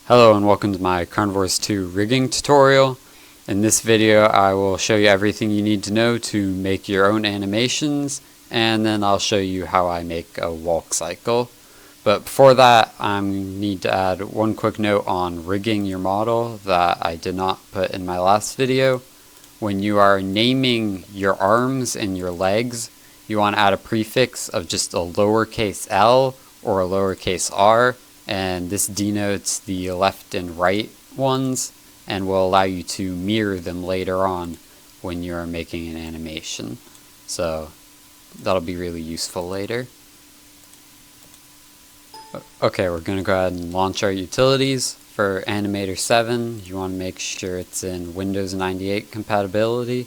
Hello and welcome to my Carnivores 2 rigging tutorial. In this video I will show you everything you need to know to make your own animations, and then I'll show you how I make a walk cycle. But before that, I need to add one quick note on rigging your model that I did not put in my last video. When you are naming your arms and your legs, you want to add a prefix of just a lowercase l or a lowercase r, and this denotes the left and right ones and will allow you to mirror them later on when you're making an animation. So that'll be really useful later. Okay, we're going to go ahead and launch our utilities. For Animator 7, you want to make sure it's in Windows 98 compatibility.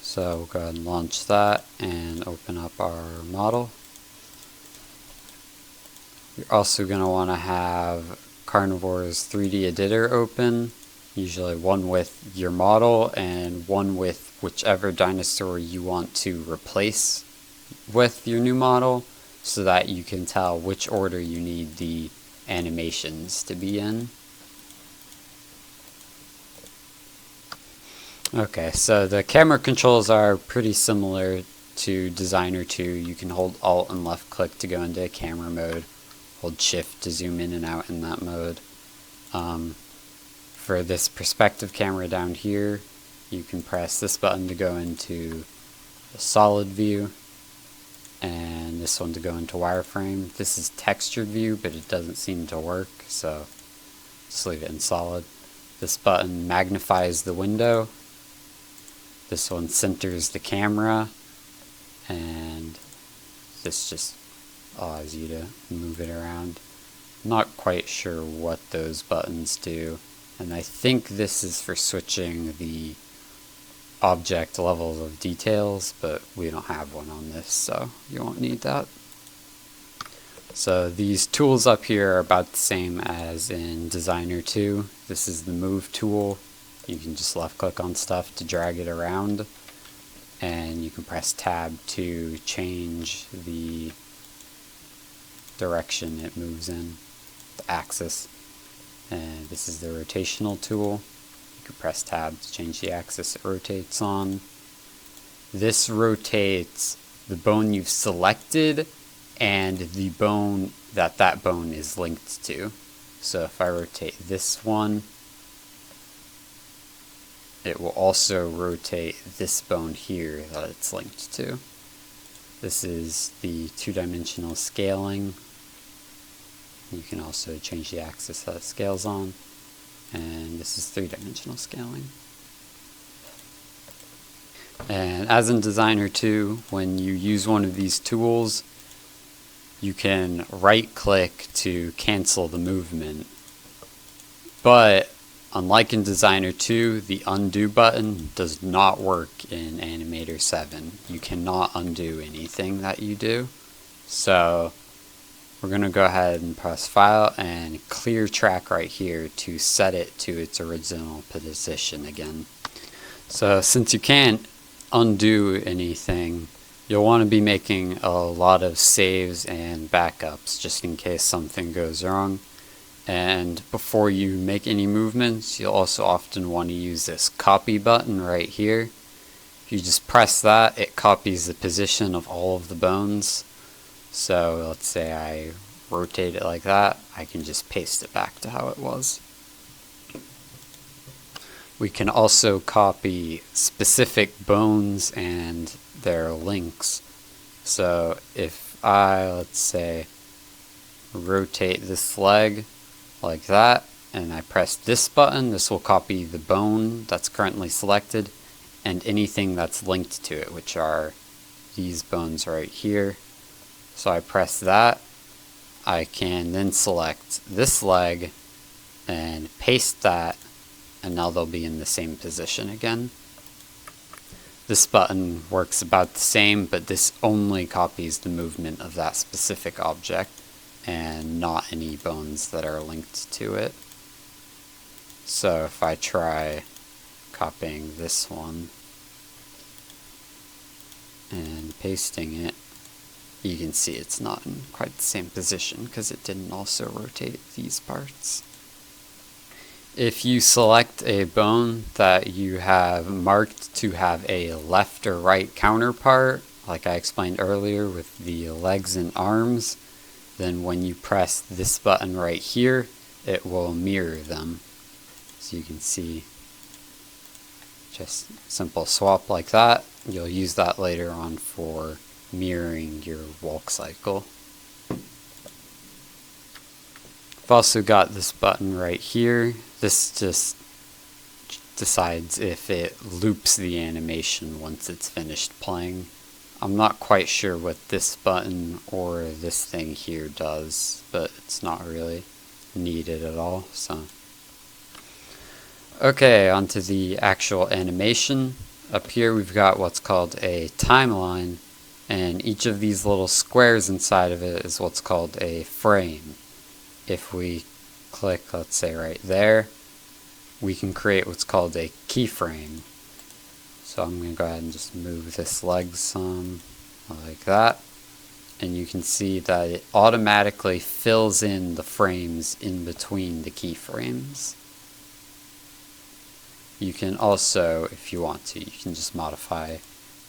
So we'll go ahead and launch that and open up our model. You're also going to want to have Carnivores 3D editor open, usually one with your model and one with whichever dinosaur you want to replace with your new model, so that you can tell which order you need the animations to be in. Okay, so the camera controls are pretty similar to Designer 2. You can hold Alt and left click to go into camera mode. Hold Shift to zoom in and out in that mode. For this perspective camera down here, you can press this button to go into the solid view, and this one to go into wireframe. This is textured view, but it doesn't seem to work, so just leave it in solid. This button magnifies the window. This one centers the camera, and this just allows you to move it around. I'm not quite sure what those buttons do, and I think this is for switching the object levels of details, but we don't have one on this, so you won't need that. So these tools up here are about the same as in Designer 2. This is the move tool. You can just left click on stuff to drag it around, and you can press tab to change the direction it moves in, the axis. And this is the rotational tool. You can press tab to change the axis it rotates on. This rotates the bone you've selected and the bone that bone is linked to. So if I rotate this one, it will also rotate this bone here that it's linked to. This is the two-dimensional scaling. You can also change the axis that it scales on. And this is three-dimensional scaling. And as in Designer 2, when you use one of these tools, you can right-click to cancel the movement. But unlike in Designer 2, the undo button does not work in Animator 7. You cannot undo anything that you do. So we're going to go ahead and press File and Clear Track right here to set it to its original position again. So since you can't undo anything, you'll want to be making a lot of saves and backups just in case something goes wrong. And before you make any movements, you'll also often want to use this copy button right here. If you just press that, it copies the position of all of the bones. So let's say I rotate it like that, I can just paste it back to how it was. We can also copy specific bones and their links. So if I, let's say, rotate this leg like that, and I press this button, this will copy the bone that's currently selected and anything that's linked to it, which are these bones right here. So I press that, I can then select this leg and paste that, and now they'll be in the same position again. This button works about the same, but this only copies the movement of that specific object and not any bones that are linked to it. So if I try copying this one and pasting it, you can see it's not in quite the same position because it didn't also rotate these parts. If you select a bone that you have marked to have a left or right counterpart, like I explained earlier with the legs and arms, then when you press this button right here, it will mirror them. So you can see, just simple swap like that. You'll use that later on for mirroring your walk cycle. I've also got this button right here. This just decides if it loops the animation once it's finished playing. I'm not quite sure what this button or this thing here does, but it's not really needed at all. So, okay, onto the actual animation. Up here we've got what's called a timeline, and each of these little squares inside of it is what's called a frame. If we click, let's say right there, we can create what's called a keyframe. So I'm going to go ahead and just move this leg some, like that. And you can see that it automatically fills in the frames in between the keyframes. You can also, if you want to, you can just modify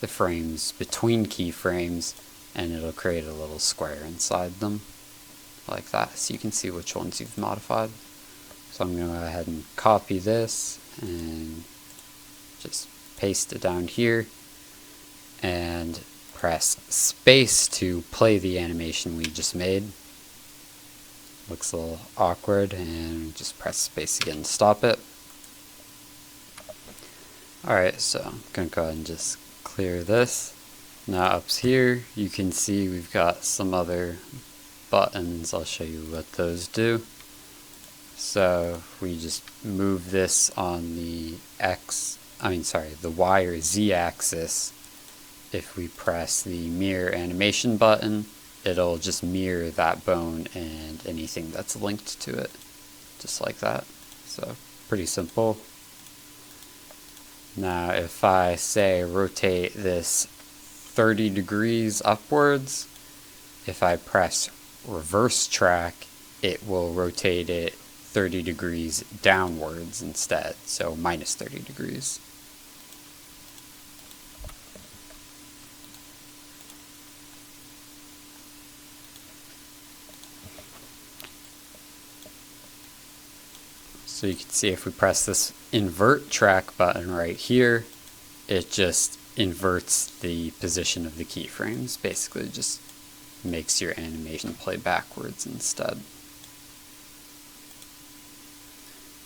the frames between keyframes and it'll create a little square inside them, like that, so you can see which ones you've modified. So I'm going to go ahead and copy this and just paste it down here and press space to play the animation we just made. Looks a little awkward, and just press space again to stop it. Alright, so I'm going to go ahead and just clear this. Now up here you can see we've got some other buttons. I'll show you what those do. So if we just move this on the the Y or Z axis, if we press the mirror animation button, it'll just mirror that bone and anything that's linked to it, just like that. So pretty simple. Now if I say rotate this 30 degrees upwards, if I press reverse track, it will rotate it 30 degrees downwards instead, so minus 30 degrees. So you can see if we press this invert track button right here, it just inverts the position of the keyframes. Basically just makes your animation play backwards instead.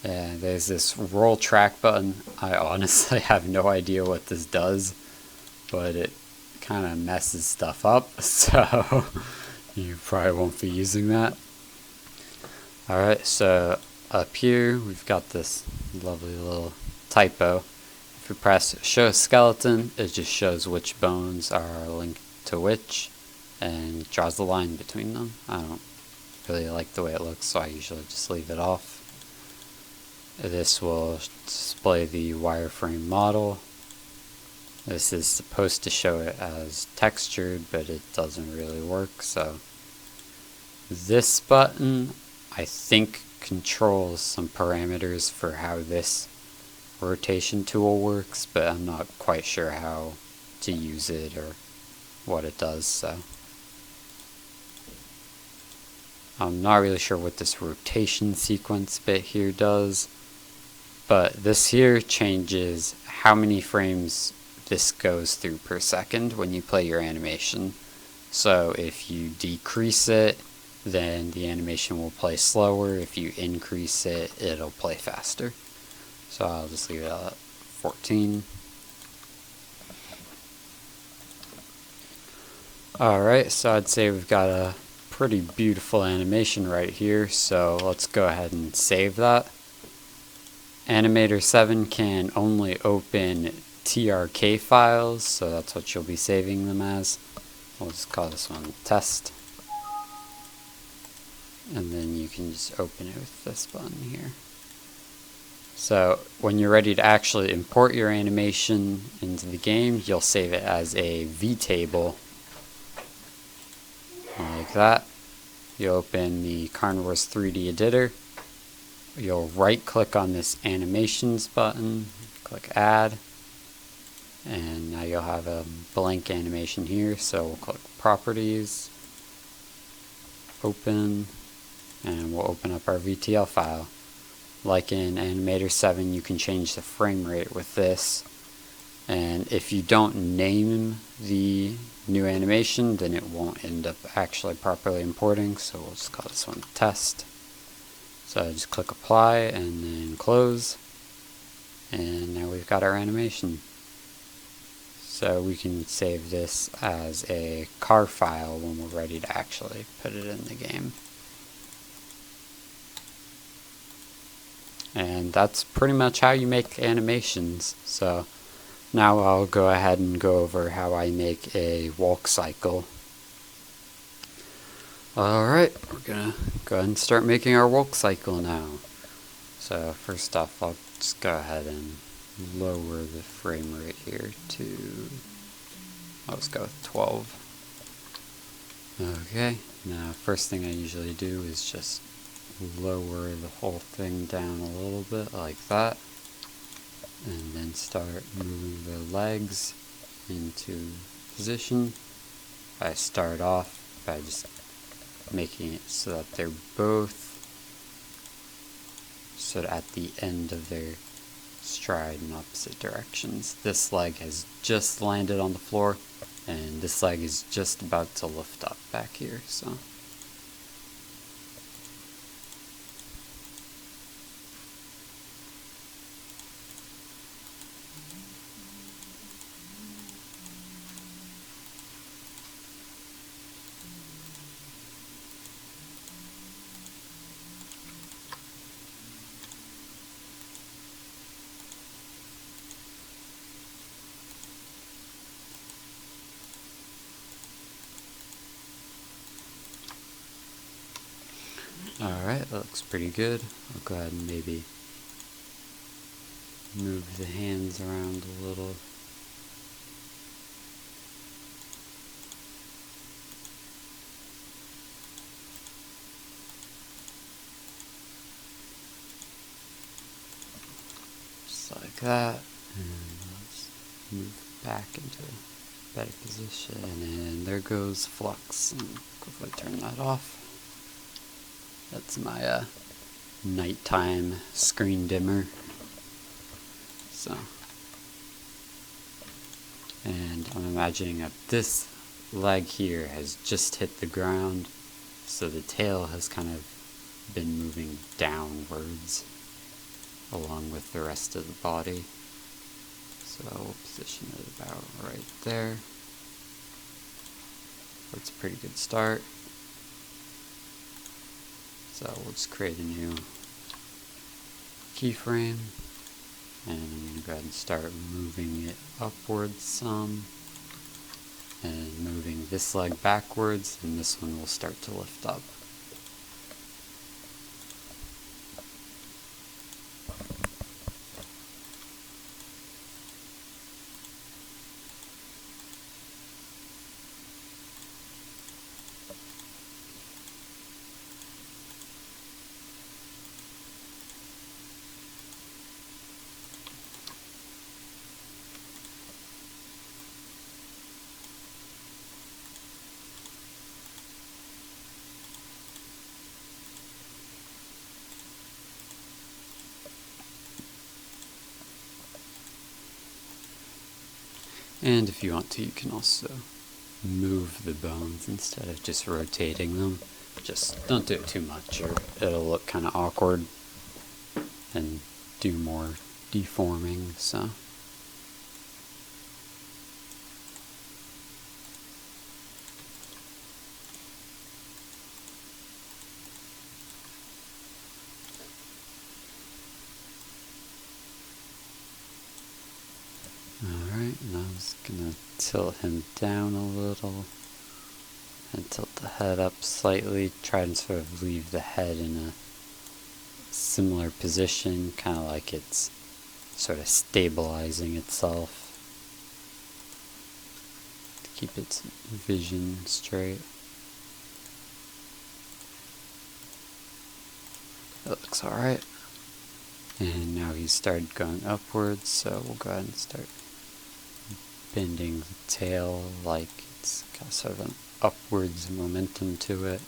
And there's this roll track button. I honestly have no idea what this does, but it kind of messes stuff up, so you probably won't be using that. Alright, so up here we've got this lovely little typo. If we press show skeleton, it just shows which bones are linked to which and draws the line between them. I don't really like the way it looks, so I usually just leave it off. This will display the wireframe model. This is supposed to show it as textured, but it doesn't really work. So this button, I think, controls some parameters for how this rotation tool works, but I'm not quite sure how to use it or what it does. So I'm not really sure what this rotation sequence bit here does. But this here changes how many frames this goes through per second when you play your animation. So if you decrease it, then the animation will play slower. If you increase it, it'll play faster. So I'll just leave it at 14. Alright, so I'd say we've got a pretty beautiful animation right here. So let's go ahead and save that. Animator 7 can only open TRK files, so that's what you'll be saving them as. We'll just call this one test. And then you can just open it with this button here. So when you're ready to actually import your animation into the game, you'll save it as a vtable, like that. You open the Carnivores 3D editor. you'll right click on this animations button, click add, and now you'll have a blank animation here. So we'll click properties, open, and we'll open up our VTL file. Like in Animator 7, you can change the frame rate with this, and if you don't name the new animation, then it won't end up actually properly importing. So we'll just call this one test. So I just click apply and then close, and now we've got our animation. So we can save this as a car file when we're ready to actually put it in the game. And that's pretty much how you make animations. So now I'll go ahead and go over how I make a walk cycle. Alright, we're gonna go ahead and start making our walk cycle now. So first off, I'll just go ahead and lower the frame rate here to, let's go with 12. Okay, now first thing I usually do is just lower the whole thing down a little bit like that, and then start moving the legs into position. I start off by just making it so that they're both sort of at the end of their stride in opposite directions. This leg has just landed on the floor, and this leg is just about to lift up back here. So alright, that looks pretty good. I'll go ahead and maybe move the hands around a little. Just like that. And let's move back into a better position. And there goes flux. And quickly turn that off. That's my nighttime screen dimmer. So, and I'm imagining that this leg here has just hit the ground, so the tail has kind of been moving downwards along with the rest of the body. So we'll position it about right there. That's a pretty good start. So we'll just create a new keyframe, and I'm going to go ahead and start moving it upwards some, and moving this leg backwards, and this one will start to lift up. And if you want to, you can also move the bones instead of just rotating them. Just don't do it too much, or it'll look kind of awkward and do more deforming. So alright, and I'm just gonna tilt him down a little and tilt the head up slightly, try and sort of leave the head in a similar position, kind of like it's sort of stabilizing itself to keep its vision straight. That looks alright. And now he's started going upwards, so we'll go ahead and start bending the tail like it's got sort of an upwards momentum to it.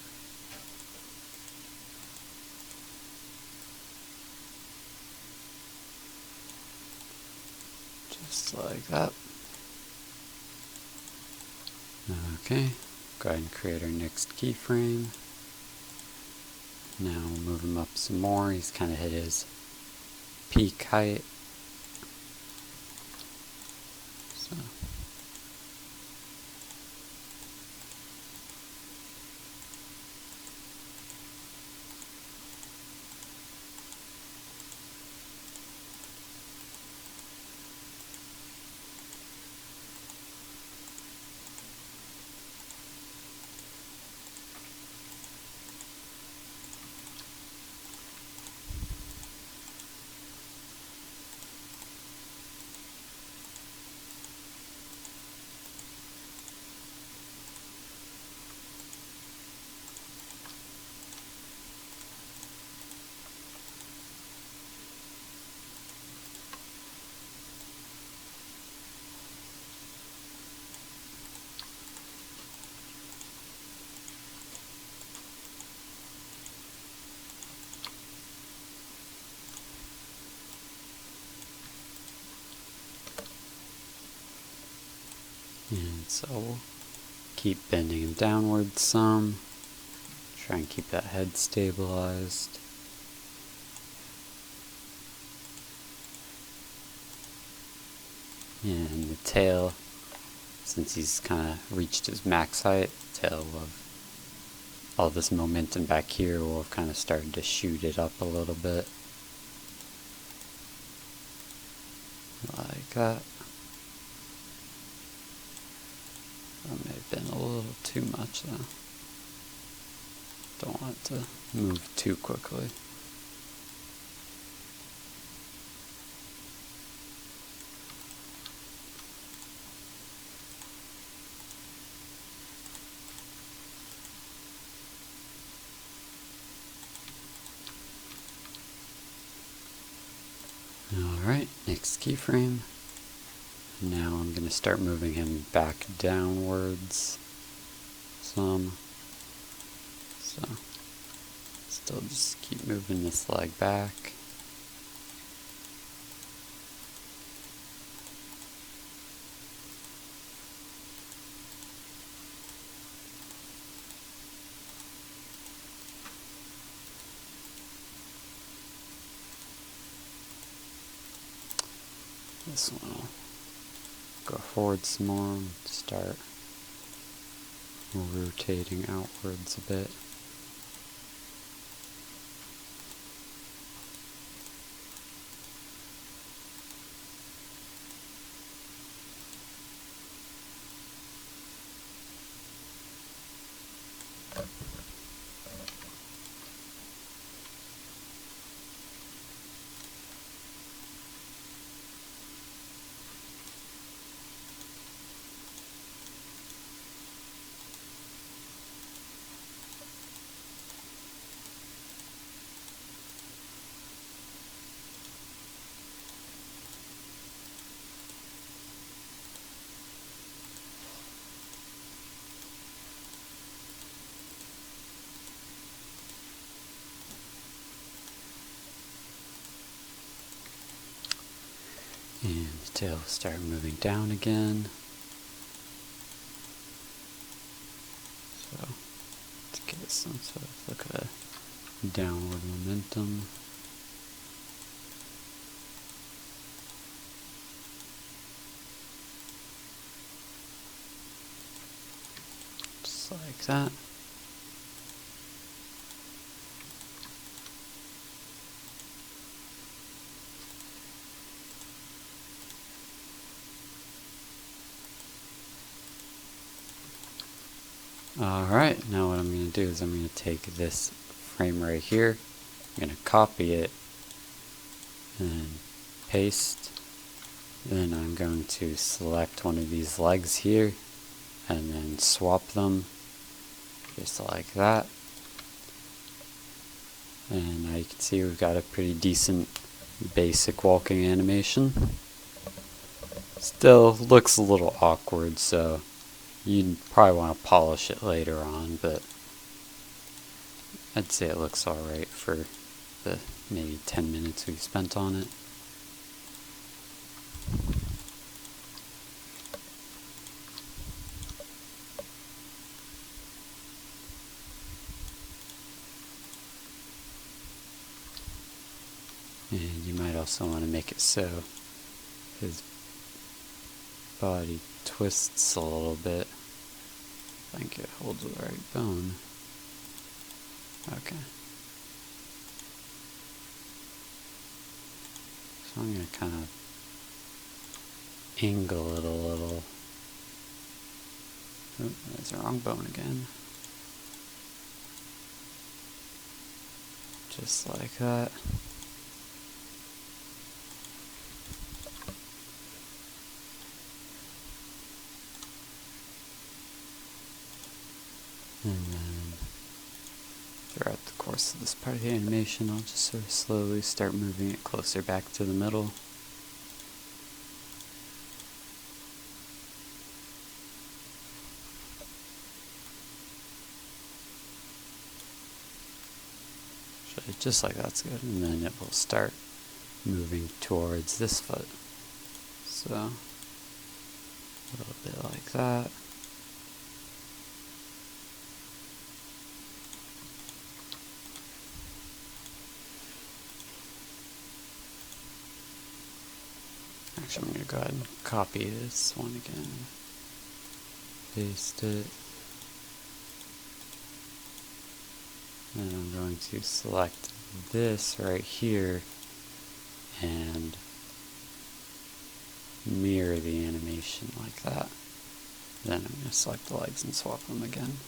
Just like that. Okay, go ahead and create our next keyframe. Now we'll move him up some more. He's kind of hit his peak height. So. And so we'll keep bending him downwards some. Try and keep that head stabilized. And the tail, since he's kind of reached his max height, the tail will have all this momentum back here will have kind of started to shoot it up a little bit. Like that. That may have been a little too much though. Don't want it to move too quickly. Alright, next keyframe. Now I'm going to start moving him back downwards some. So, still just keep moving this leg back. This one will go forward some more and start rotating outwards a bit. And the tail will start moving down again. So, to get some sort of look at a downward momentum. Just like that. Alright, now what I'm going to do is I'm going to take this frame right here, I'm going to copy it, and paste, then I'm going to select one of these legs here, and then swap them, just like that. And now you can see we've got a pretty decent basic walking animation. Still looks a little awkward, so you'd probably want to polish it later on, but I'd say it looks alright for the maybe 10 minutes we spent on it. And you might also want to make it so his body twists a little bit. I think it holds the right bone. Okay. So I'm going to kind of angle it a little. Oop, there's the wrong bone again. Just like that. And then throughout the course of this part of the animation, I'll just sort of slowly start moving it closer back to the middle. Just like that's good, and then it will start moving towards this foot. So, a little bit like that. Actually, I'm going to go ahead and copy this one again. Paste it. And I'm going to select this right here and mirror the animation like that. Then I'm going to select the legs and swap them again.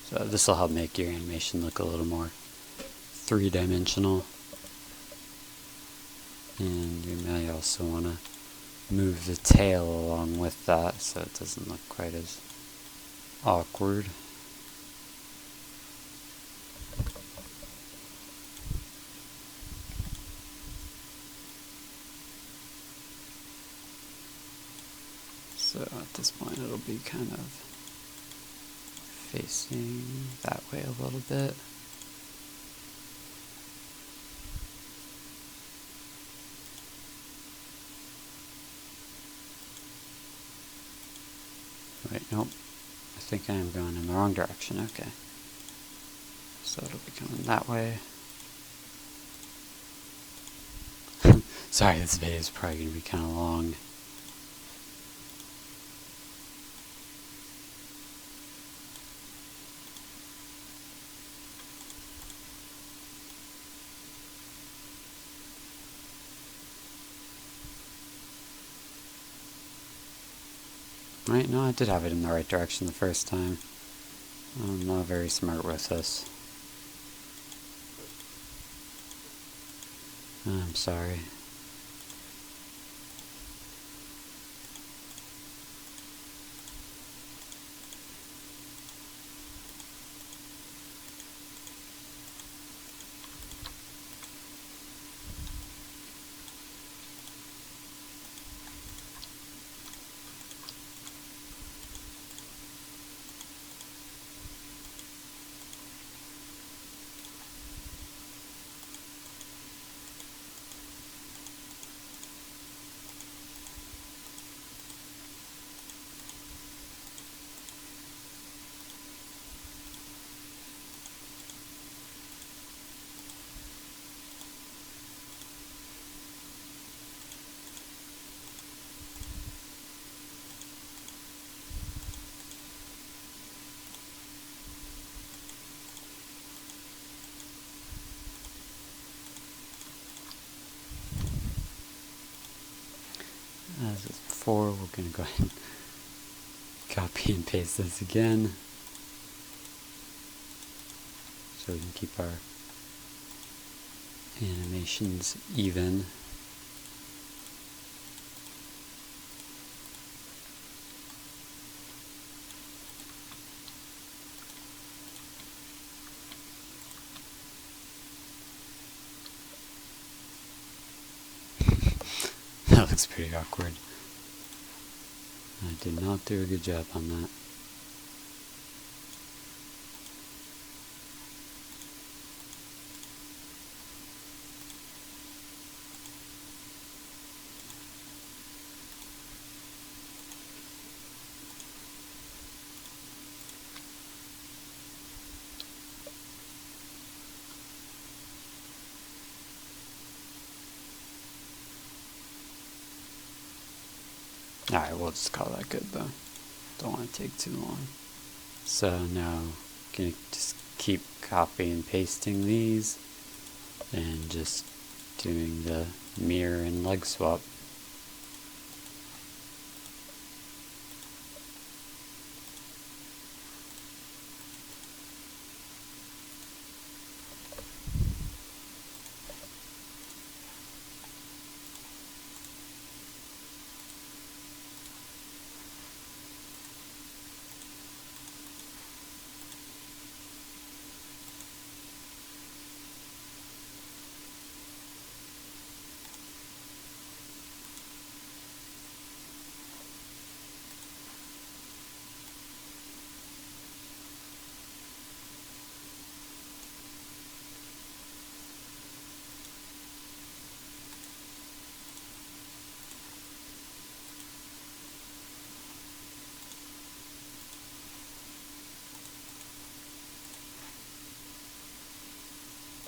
So this will help make your animation look a little more three-dimensional. And you may also want to move the tail along with that so it doesn't look quite as awkward. So at this point it'll be kind of facing that way a little bit. Wait, nope. I think I am going in the wrong direction. Okay. So it'll be coming that way. Sorry, this video is probably going to be kind of long. Right, no, I did have it in the right direction the first time. I'm not very smart with this. I'm sorry. As before, we're going to go ahead and copy and paste this again so we can keep our animations even. looks pretty awkward. I did not do a good job on that. Alright, we'll just call that good though. Don't want to take too long. So now, gonna just keep copying and pasting these and just doing the mirror and leg swap.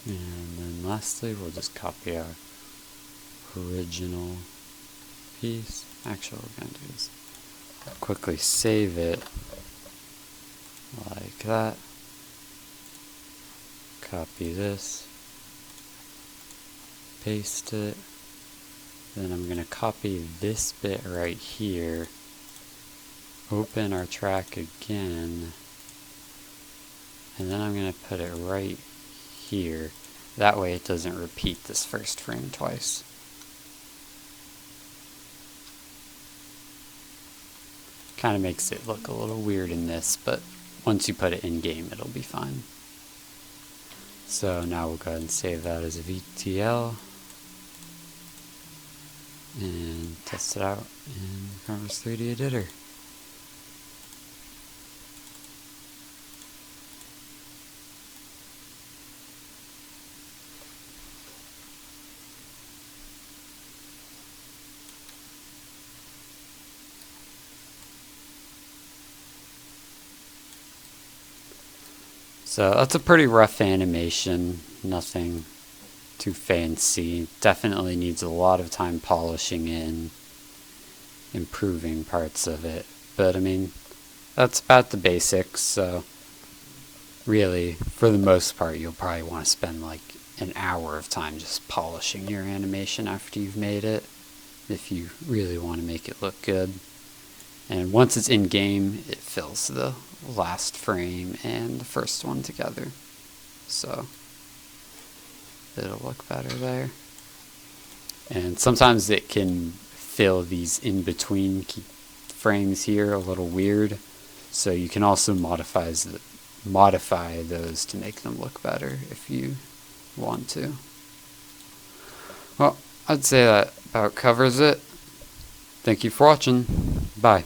And then lastly, we'll just copy our original piece. Actually, what we're going to do is quickly save it like that. Copy this, paste it. Then I'm going to copy this bit right here, open our track again, and then I'm going to put it right here. That way it doesn't repeat this first frame twice. Kind of makes it look a little weird in this, but once you put it in game, it'll be fine. So now we'll go ahead and save that as a VTL and test it out in Carnivores 3D Editor. So that's a pretty rough animation, nothing too fancy. Definitely needs a lot of time polishing in, improving parts of it. But I mean, that's about the basics, so really, for the most part, you'll probably want to spend like an hour of time just polishing your animation after you've made it, if you really want to make it look good. And once it's in game, it fills the last frame and the first one together. So it'll look better there. And sometimes it can fill these in between frames here a little weird. So you can also modify those to make them look better if you want to. Well, I'd say that about covers it. Thank you for watching. Bye.